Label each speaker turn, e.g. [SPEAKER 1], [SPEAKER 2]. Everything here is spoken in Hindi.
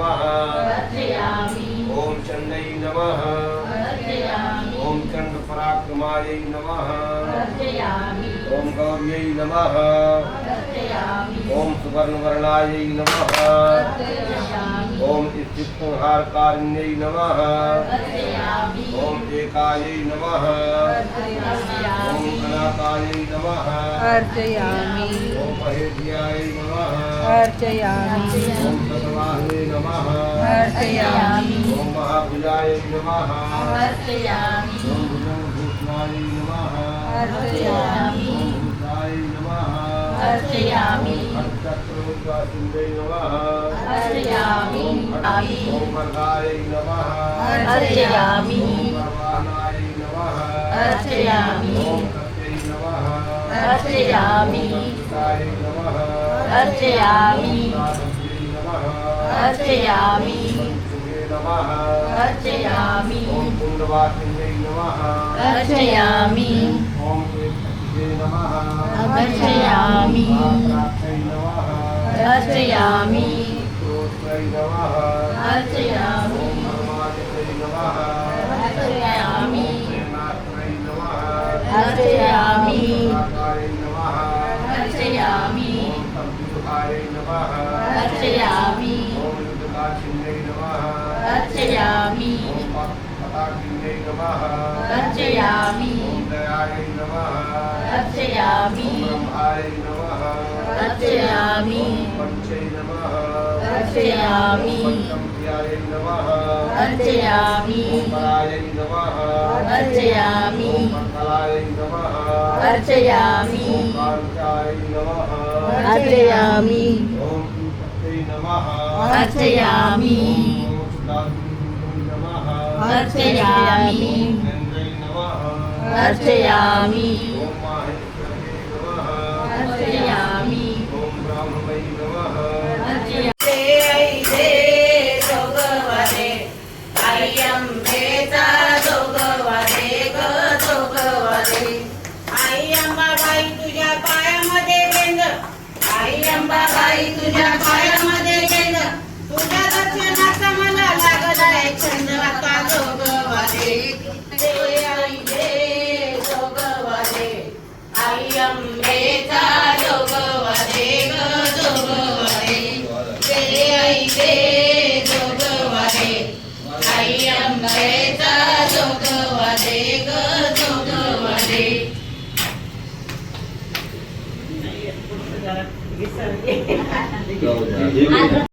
[SPEAKER 1] नमः
[SPEAKER 2] अर्चयामि
[SPEAKER 1] ओम चंडै नमः
[SPEAKER 2] अर्चयामि
[SPEAKER 1] ओम चंड पराक्रमायै नमः
[SPEAKER 2] अर्चयामि
[SPEAKER 1] ओम गौर्यै नमः
[SPEAKER 2] अर्चयामि
[SPEAKER 1] ओम सुवर्णवर्णायै नमः
[SPEAKER 2] अर्चयामि
[SPEAKER 1] ओम स्थितसंहारकारिण्यै नमः
[SPEAKER 2] अर्चयामि
[SPEAKER 1] ओम एकायै नमः ओम कनकायै नमः
[SPEAKER 3] अर्चयामि
[SPEAKER 1] ओम महेश्याय नमः
[SPEAKER 3] अर्चयामि
[SPEAKER 1] ओम सतवाहने नमः
[SPEAKER 3] अर्चयामि
[SPEAKER 1] ओम महाभुजाय नमः
[SPEAKER 2] अर्चयामि
[SPEAKER 1] ओम भुजंगभूषणाय नमः
[SPEAKER 3] अर्चयामि
[SPEAKER 1] ओम भूषाय नमः
[SPEAKER 2] अर्चयामि
[SPEAKER 1] अष्टचक्रोद्वासिन्दै नमः
[SPEAKER 2] अर्चयामि
[SPEAKER 1] ओम वर्गाय नमः
[SPEAKER 2] अर्चयामि
[SPEAKER 1] ओम वर्वाहनाय नमः
[SPEAKER 2] अर्चयामि
[SPEAKER 1] ओम सत्यै नमः
[SPEAKER 2] अर्चयामि
[SPEAKER 1] ओम सत्ताय नमः
[SPEAKER 2] अर्चयामि
[SPEAKER 1] ओम नमः
[SPEAKER 2] अर्चयामि
[SPEAKER 1] पंचमे नमः
[SPEAKER 2] अर्चयामि
[SPEAKER 1] ओम कुंडवासिन्यै नमः
[SPEAKER 2] अर्चयामि
[SPEAKER 1] ओम एकपतिजे नमः
[SPEAKER 2] अर्चयामि
[SPEAKER 1] महाप्राप्तये नमः
[SPEAKER 2] अर्चयामि
[SPEAKER 1] स्तोत्रै नमः
[SPEAKER 2] अर्चयामि
[SPEAKER 1] ओम परमादित्यै नमः
[SPEAKER 2] अर्चयामि
[SPEAKER 1] ओम प्रेमात्रै नमः
[SPEAKER 2] अर्चयामि
[SPEAKER 1] आकारै नमः
[SPEAKER 2] अर्चयामि
[SPEAKER 1] ओम संयुधाय नमः
[SPEAKER 2] अर्चयामि
[SPEAKER 1] ओम युद्धकाचिन्यै नमः
[SPEAKER 2] अर्चयामि
[SPEAKER 1] ओम पताकिन्यै नमः
[SPEAKER 2] अर्चयामि
[SPEAKER 1] ओम दयायै नमः
[SPEAKER 2] अर्चयामि
[SPEAKER 1] ओम ब्रह्माय नमः
[SPEAKER 2] अर्चयामि
[SPEAKER 1] ओम पंचै नमः
[SPEAKER 2] अर्चयामि
[SPEAKER 1] पंचम्यायै नमः
[SPEAKER 2] अर्चयामि
[SPEAKER 1] ओम परायै नमः
[SPEAKER 2] अर्चयामि
[SPEAKER 1] ओम मंगलायै नमः
[SPEAKER 2] अर्चयामि
[SPEAKER 1] ओम कांताय नमः
[SPEAKER 2] अर्चयामि
[SPEAKER 1] ओम पत्यै नमः
[SPEAKER 2] अर्चयामि
[SPEAKER 1] ओम सुदासिन्यै नमः
[SPEAKER 2] अर्चयामि
[SPEAKER 1] इन्द्रै नमः
[SPEAKER 2] अर्चयामि
[SPEAKER 1] ओम माहेश्वर्यै नमः
[SPEAKER 2] अर्चयामि
[SPEAKER 1] ओम ब्राह्मणै नमः
[SPEAKER 2] अर्चयामि जोगवदे अय्यंबेचा जोगवदे ग जोगवदे
[SPEAKER 4] आई अंबाबाई तुझ्या पायामध्ये गेंद आई अंबाबाई तुझ्या पायामध्ये गेंद तुझ्या दर्शनाचा मला लागलाय छंद आता जोगवादे
[SPEAKER 2] आई दे जोगवदे अय्यंबेचा जोगवदे ग जोगवदे
[SPEAKER 4] आई दे जोगवादे आई अंबेचा जोगवादे ग जोगवादे
[SPEAKER 1] जाऊ द्या.